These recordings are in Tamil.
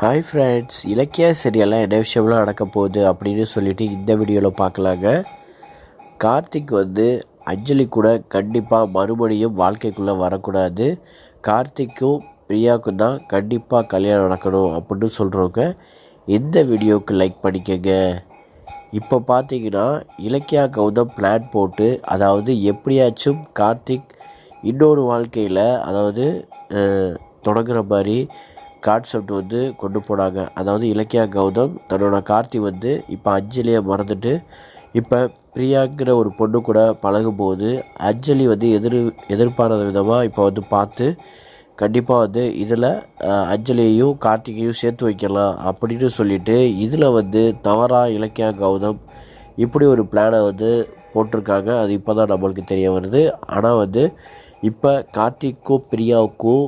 ஹாய் ஃப்ரெண்ட்ஸ், இலக்கிய சீரியலில் என்ன விஷயம்லாம் நடக்க போகுது அப்படின்னு சொல்லிட்டு இந்த வீடியோவில் பார்க்கலாங்க. கார்த்திக் அஞ்சலி கூட கண்டிப்பாக மறுபடியும் வாழ்க்கைக்குள்ளே வரக்கூடாது. கார்த்திக்கும் பிரியாவுக்கும் தான் கண்டிப்பாக கல்யாணம் நடக்கணும் அப்படின்னு சொல்கிறவங்க இந்த வீடியோவுக்கு லைக் பண்ணிக்கங்க. இப்போ பார்த்தீங்கன்னா இலக்கியா கௌதம் பிளான் போட்டு, அதாவது எப்படியாச்சும் கார்த்திக் இன்னொரு வாழ்க்கையில் தொடங்குற மாதிரி கான்செப்ட் கொண்டு போனாங்க. அதாவது இலக்கியா கௌதம் தன்னோட கார்த்தி இப்போ அஞ்சலியை மறந்துட்டு இப்போ பிரியாங்கிற ஒரு பொண்ணு கூட பழகும்போது அஞ்சலி எதிர்பாராத விதமாக இப்போ பார்த்து கண்டிப்பாக இதில் அஞ்சலியையும் கார்த்திகையும் சேர்த்து வைக்கலாம் அப்படின்னு சொல்லிட்டு இதில் தவறாக இலக்கியா கௌதம் இப்படி ஒரு பிளானை போட்டிருக்காங்க. அது இப்போ தான் நம்மளுக்கு தெரிய வருது. ஆனால் இப்போ கார்த்திக்கும் பிரியாவுக்கும்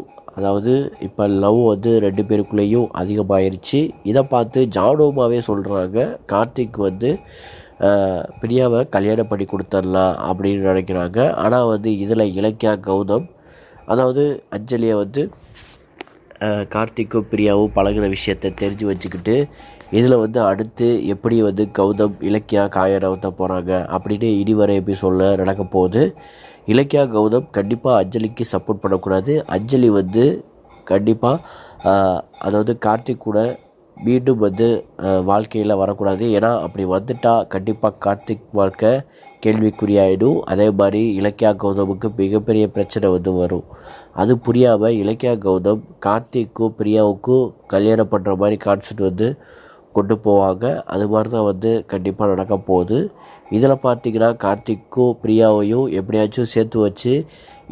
இப்போ லவ் ரெண்டு பேருக்குள்ளேயும் அதிகமாகிருச்சு. இதை பார்த்து ஜானுமாவே சொல்கிறாங்க, கார்த்திக் பிரியாவை கல்யாணம் பண்ணி கொடுத்துடலாம் அப்படின்னு நினைக்கிறாங்க. ஆனால் இதில் இலக்கியா கௌதம் அஞ்சலியை கார்த்திக்கும் பிரியாவும் பழகிற விஷயத்தை தெரிஞ்சு வச்சுக்கிட்டு இதில் அடுத்து எப்படி கௌதம் இலக்கியா காயரவத்த போகிறாங்க அப்படின்னு இனிவரை எபிசோடில் நடக்க போகுது. இலக்கியா கௌதம் கண்டிப்பாக அஞ்சலிக்கு சப்போர்ட் பண்ணக்கூடாது. அஞ்சலி கண்டிப்பாக கார்த்திக் கூட மீண்டும் வாழ்க்கையில் வரக்கூடாது. ஏன்னா அப்படி வந்துட்டால் கண்டிப்பாக கார்த்திக் வாழ்க்கை கேள்விக்குறியாயிடும். அதே மாதிரி இலக்கியா கௌதமுக்கு மிகப்பெரிய பிரச்சனை வரும். அது புரியாமல் இலக்கியா கௌதம் கார்த்திக்கும் பிரியாவுக்கும் கல்யாணம் பண்ணுற மாதிரி கான்செப்ட் கொண்டு போவாங்க. அது மாதிரி தான் கண்டிப்பாக நடக்க போகுது. இதில் பார்த்தீங்கன்னா கார்த்திக்கும் பிரியாவையும் எப்படியாச்சும் சேர்த்து வச்சு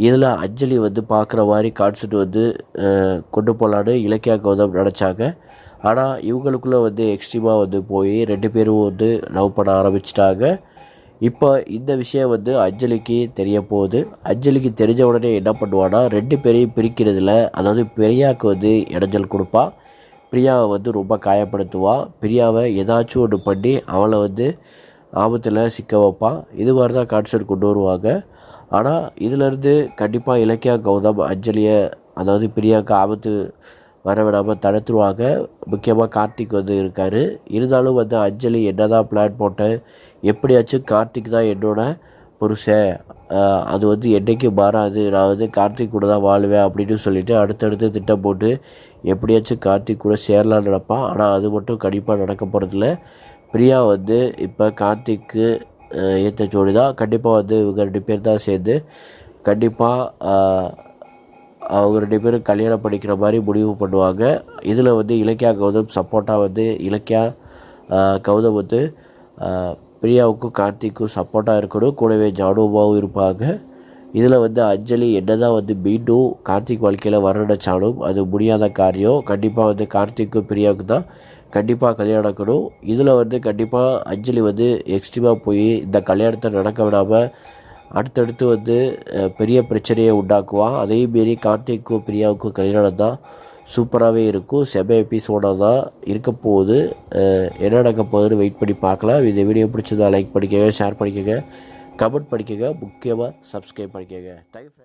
இதில் அஞ்சலி பார்க்குற மாதிரி கான்செப்ட் கொண்டு போகலான்னு இலக்கியா கௌதம் நினச்சாங்க. ஆனால் இவங்களுக்குள்ளே எக்ஸ்ட்ரீமாக போய் ரெண்டு பேரும் லவ் பண்ண ஆரம்பிச்சிட்டாங்க. இப்போ இந்த விஷயம் அஞ்சலிக்கு தெரிய போகுது. அஞ்சலிக்கு தெரிஞ்ச உடனே என்ன பண்ணுவான்னா, ரெண்டு பேரையும் பிரிக்கிறதுல பிரியாவுக்கு இடைஞ்சல் கொடுப்பா. பிரியாவை ரொம்ப காயப்படுத்துவா. பிரியாவை ஏதாச்சும் ஒன்று பண்ணி அவளை ஆபத்தில் சிக்க வைப்பான். இது மாதிரி தான் கான்செப்ட் கொண்டு வருவாங்க. ஆனால் இதிலேருந்து கண்டிப்பாக இலக்கியா கௌதம் அஞ்சலியை பிரியாவுக்கு ஆபத்து வர விடாமல் தடுத்துருவாங்க. முக்கியமாக கார்த்திக் இருக்கார். இருந்தாலும் அஞ்சலி என்ன தான் பிளான் போட்டேன், எப்படியாச்சும் கார்த்திக் தான் என்னோட புருஷன், அது என்றைக்கும் மாறாது, நான் கார்த்திக் கூட தான் வாழுவேன் அப்படின்னு சொல்லிட்டு அடுத்தடுத்து திட்டம் போட்டு எப்படியாச்சும் கார்த்திக் கூட சேரலான்னு நினைப்பான். ஆனால் அது மட்டும் கண்டிப்பாக நடக்க போகிறதில்ல. பிரியா இப்போ கார்த்திக்கு ஏற்ற ஜோடி தான். கண்டிப்பாக இவங்க ரெண்டு பேர் தான் சேர்ந்து கண்டிப்பாக அவங்க ரெண்டு பேரும் கல்யாணம் பண்ணிக்கிற மாதிரி முடிவு பண்ணுவாங்க. இதில் இலக்கியா கௌதம் சப்போர்ட்டாக இலக்கியா கௌதம் பிரியாவுக்கும் கார்த்திக்கும் சப்போர்ட்டாக இருக்கணும். கூடவே ஜானுவாவும் இருப்பாங்க. இதில் அஞ்சலி என்ன தான் மீண்டும் கார்த்திக் வாழ்க்கையில் வர நினச்சாலும் அது முடியாத காரியம். கண்டிப்பாக கார்த்திக்கும் பிரியாவுக்கு தான் கண்டிப்பாக கல்யாணம் நடக்கணும். இதில் கண்டிப்பாக அஞ்சலி எக்ஸ்ட்ரீமாக போய் இந்த கல்யாணத்தை நடக்க விடாமல் அடுத்தடுத்து பெரிய பிரச்சனையை உண்டாக்குவான். அதே மாரி கார்த்திக்கும் பிரியாவுக்கும் கல்யாணம் தான் சூப்பராகவே இருக்கும். செம எபிசோடாக தான் இருக்க போகுது. என்ன நடக்க போகுதுன்னு வெயிட் பண்ணி பார்க்கலாம். இந்த வீடியோ பிடிச்சதா லைக் பண்ணிக்கோங்க, ஷேர் பண்ணிக்கோங்க, கமெண்ட் பண்ணிக்கோங்க, முக்கியமாக சப்ஸ்கிரைப் பண்ணிக்கோங்க. தேங்க்யூ.